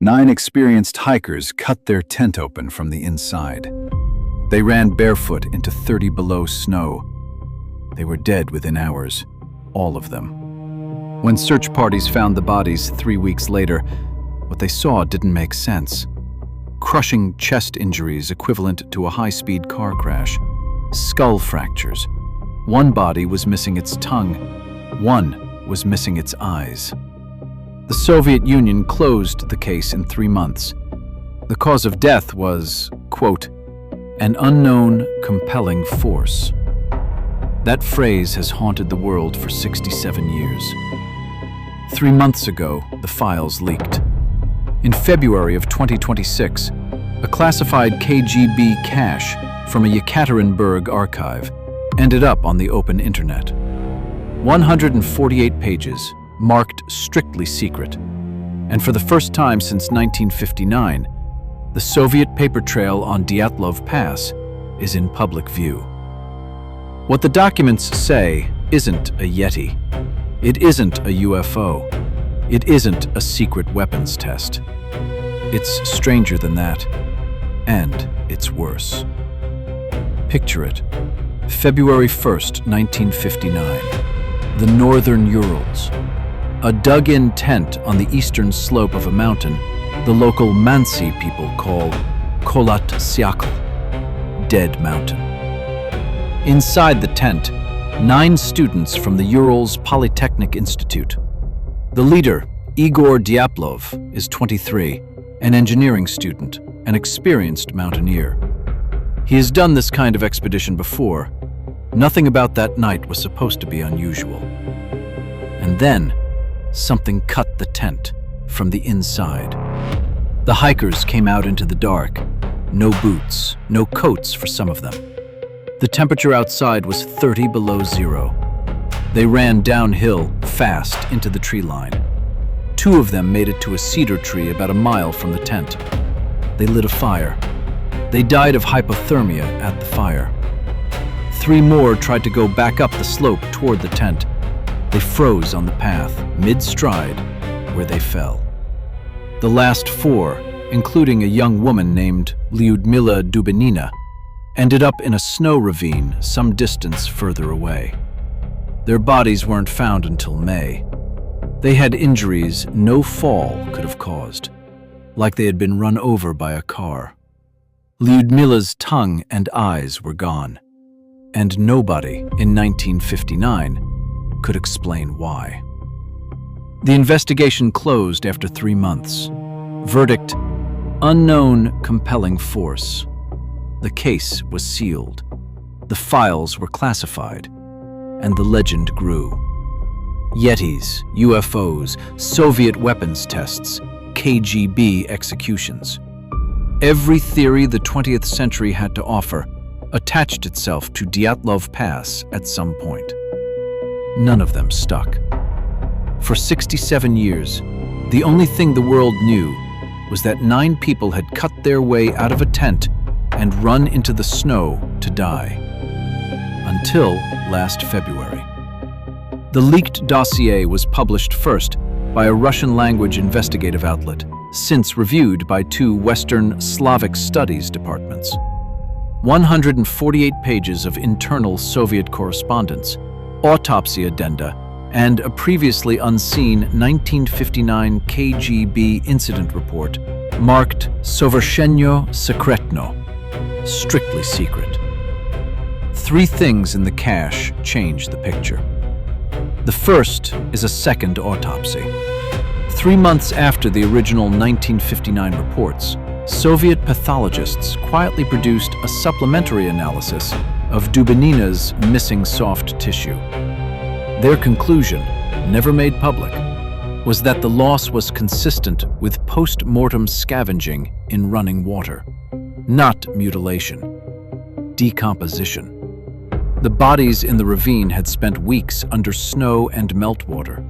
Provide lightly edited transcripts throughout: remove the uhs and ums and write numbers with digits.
9 experienced hikers cut their tent open from the inside. They ran barefoot into 30 below snow. They were dead within hours, all of them. When search parties found the bodies 3 weeks later, what they saw didn't make sense. Crushing chest injuries equivalent to a high-speed car crash. Skull fractures. One body was missing its tongue. One was missing its eyes. The Soviet Union closed the case in 3 months. The cause of death was, quote, an unknown, compelling force. That phrase has haunted the world for 67 years. 3 months ago, the files leaked. In February of 2026, a classified KGB cache from a Yekaterinburg archive ended up on the open internet. 148 pages, marked strictly secret. And for the first time since 1959, the Soviet paper trail on Dyatlov Pass is in public view. What the documents say isn't a Yeti. It isn't a UFO. It isn't a secret weapons test. It's stranger than that, and it's worse. Picture it. February 1st, 1959. The northern Urals. A dug-in tent on the eastern slope of a mountain the local Mansi people call Kholat Syakhl, Dead Mountain. Inside the tent, 9 students from the Urals Polytechnic Institute. The leader, Igor Dyatlov, is 23, an engineering student, an experienced mountaineer. He has done this kind of expedition before. Nothing about that night was supposed to be unusual. And then, something cut the tent from the inside. The hikers came out into the dark. No boots, no coats for some of them. The temperature outside was 30 below zero. They ran downhill, fast, into the tree line. 2 of them made it to a cedar tree about a mile from the tent. They lit a fire. They died of hypothermia at the fire. 3 more tried to go back up the slope toward the tent. They froze on the path, mid-stride, where they fell. The last 4, including a young woman named Lyudmila Dubinina, ended up in a snow ravine some distance further away. Their bodies weren't found until May. They had injuries no fall could have caused, like they had been run over by a car. Lyudmila's tongue and eyes were gone, and nobody in 1959 could explain why. The investigation closed after 3 months. Verdict: unknown compelling force. The case was sealed. The files were classified, and the legend grew. Yetis, UFOs, Soviet weapons tests, KGB executions. Every theory the 20th century had to offer attached itself to Dyatlov Pass at some point. None of them stuck. For 67 years, the only thing the world knew was that 9 people had cut their way out of a tent and run into the snow to die. Until last February. The leaked dossier was published first by a Russian-language investigative outlet, since reviewed by 2 Western Slavic Studies departments. 148 pages of internal Soviet correspondence, autopsy addenda, and a previously unseen 1959 KGB incident report marked Sovershenyo Sekretno, strictly secret. 3 things in the cache change the picture. The first is a second autopsy. 3 months after the original 1959 reports, Soviet pathologists quietly produced a supplementary analysis of Dubinina's missing soft tissue. Their conclusion, never made public, was that the loss was consistent with post-mortem scavenging in running water, not mutilation, decomposition. The bodies in the ravine had spent weeks under snow and meltwater.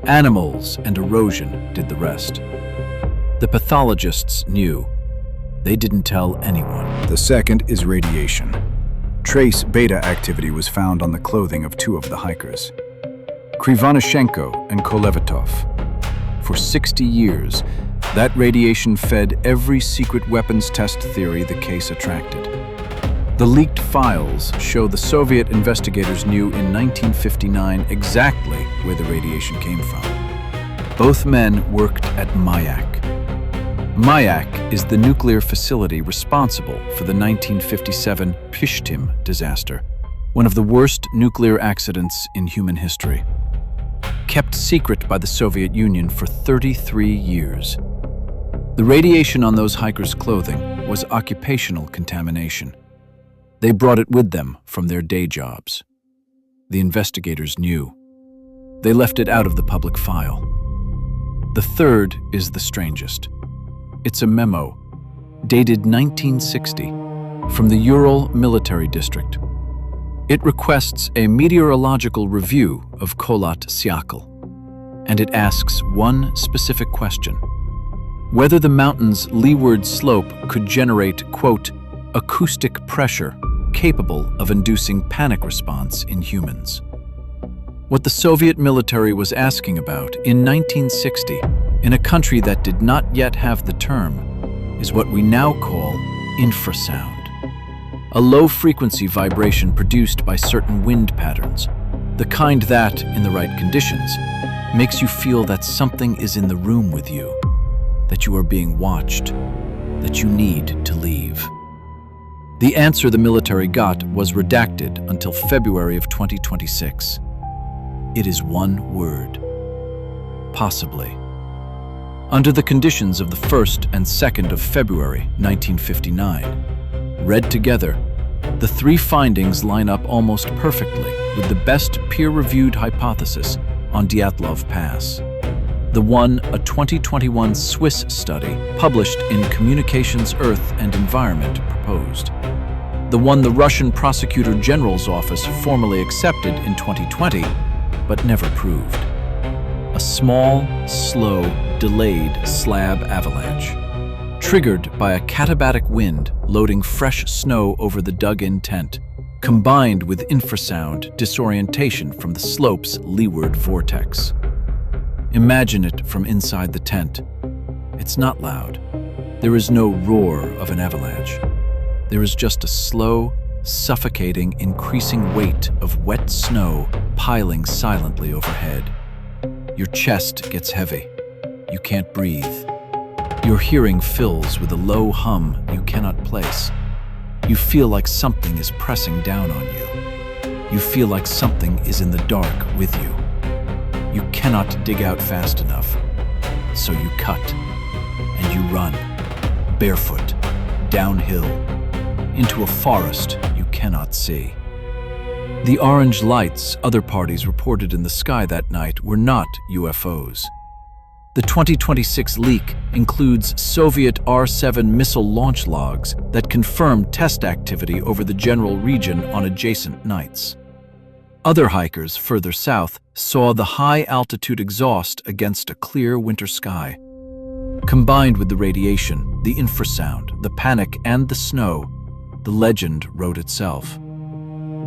Animals and erosion did the rest. The pathologists knew. They didn't tell anyone. The second is radiation. Trace beta activity was found on the clothing of 2 of the hikers, Krivanashenko and Kolevatov. For 60 years, That radiation fed every secret weapons test theory the case attracted. The leaked files show the Soviet investigators knew in 1959 exactly where the radiation came from. Both men worked at Mayak. Mayak is the nuclear facility responsible for the 1957 Pishtim disaster, one of the worst nuclear accidents in human history. Kept secret by the Soviet Union for 33 years. The radiation on those hikers' clothing was occupational contamination. They brought it with them from their day jobs. The investigators knew. They left it out of the public file. The third is the strangest. It's a memo, dated 1960, from the Ural military district. It requests a meteorological review of Kholat Syakhl, and it asks one specific question: whether the mountain's leeward slope could generate, quote, acoustic pressure capable of inducing panic response in humans. What the Soviet military was asking about in 1960, in a country that did not yet have the term, is what we now call infrasound. A low-frequency vibration produced by certain wind patterns, the kind that, in the right conditions, makes you feel that something is in the room with you, that you are being watched, that you need to leave. The answer the military got was redacted until February of 2026. It is one word: possibly. Under the conditions of the 1st and 2nd of February 1959, read together, the three findings line up almost perfectly with the best peer-reviewed hypothesis on Dyatlov Pass. The one a 2021 Swiss study published in Communications, Earth and Environment proposed. The one the Russian Prosecutor General's office formally accepted in 2020, but never proved. A small, slow, delayed slab avalanche, triggered by a katabatic wind loading fresh snow over the dug-in tent, combined with infrasound disorientation from the slope's leeward vortex. Imagine it from inside the tent. It's not loud. There is no roar of an avalanche. There is just a slow, suffocating, increasing weight of wet snow piling silently overhead. Your chest gets heavy. You can't breathe. Your hearing fills with a low hum you cannot place. You feel like something is pressing down on you. You feel like something is in the dark with you. You cannot dig out fast enough, so you cut, and you run, barefoot, downhill, into a forest you cannot see. The orange lights other parties reported in the sky that night were not UFOs. The 2026 leak includes Soviet R-7 missile launch logs that confirmed test activity over the general region on adjacent nights. Other hikers further south saw the high-altitude exhaust against a clear winter sky. Combined with the radiation, the infrasound, the panic, and the snow, the legend wrote itself.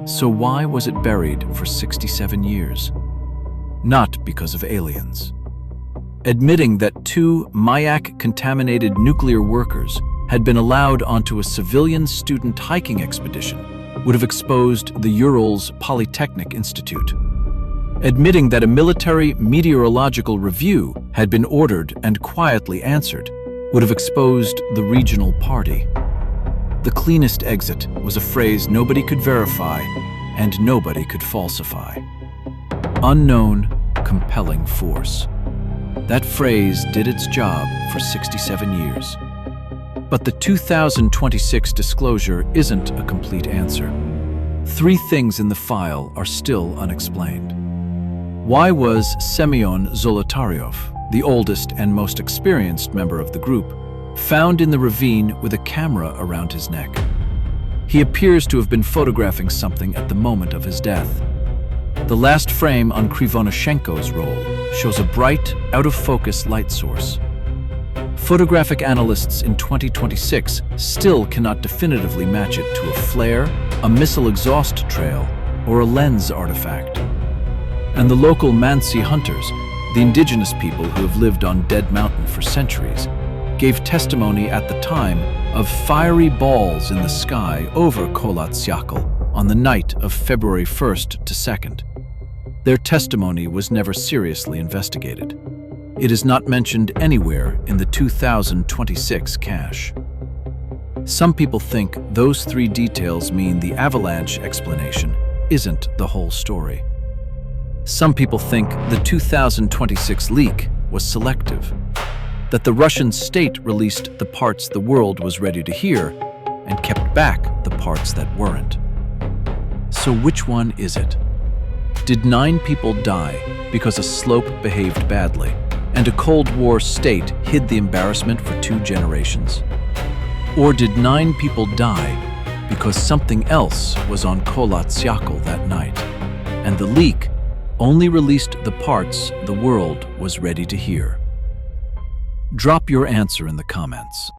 So why was it buried for 67 years? Not because of aliens. Admitting that two Mayak-contaminated nuclear workers had been allowed onto a civilian student hiking expedition would have exposed the Ural's Polytechnic Institute. Admitting that a military meteorological review had been ordered and quietly answered would have exposed the regional party. The cleanest exit was a phrase nobody could verify and nobody could falsify. Unknown, compelling force. That phrase did its job for 67 years. But the 2026 disclosure isn't a complete answer. Three things in the file are still unexplained. Why was Semyon Zolotaryov, the oldest and most experienced member of the group, found in the ravine with a camera around his neck? He appears to have been photographing something at the moment of his death. The last frame on Krivonashenko's roll shows a bright, out-of-focus light source. Photographic analysts in 2026 still cannot definitively match it to a flare, a missile exhaust trail, or a lens artifact. And the local Mansi hunters, the indigenous people who have lived on Dead Mountain for centuries, gave testimony at the time of fiery balls in the sky over Kolat-Syakhl on the night of February 1st to 2nd. Their testimony was never seriously investigated. It is not mentioned anywhere in the 2026 cache. Some people think those three details mean the avalanche explanation isn't the whole story. Some people think the 2026 leak was selective, that the Russian state released the parts the world was ready to hear and kept back the parts that weren't. So which one is it? Did 9 people die because a slope behaved badly and a Cold War state hid the embarrassment for 2 generations? Or did 9 people die because something else was on Kolat-Syakhl that night, and the leak only released the parts the world was ready to hear? Drop your answer in the comments.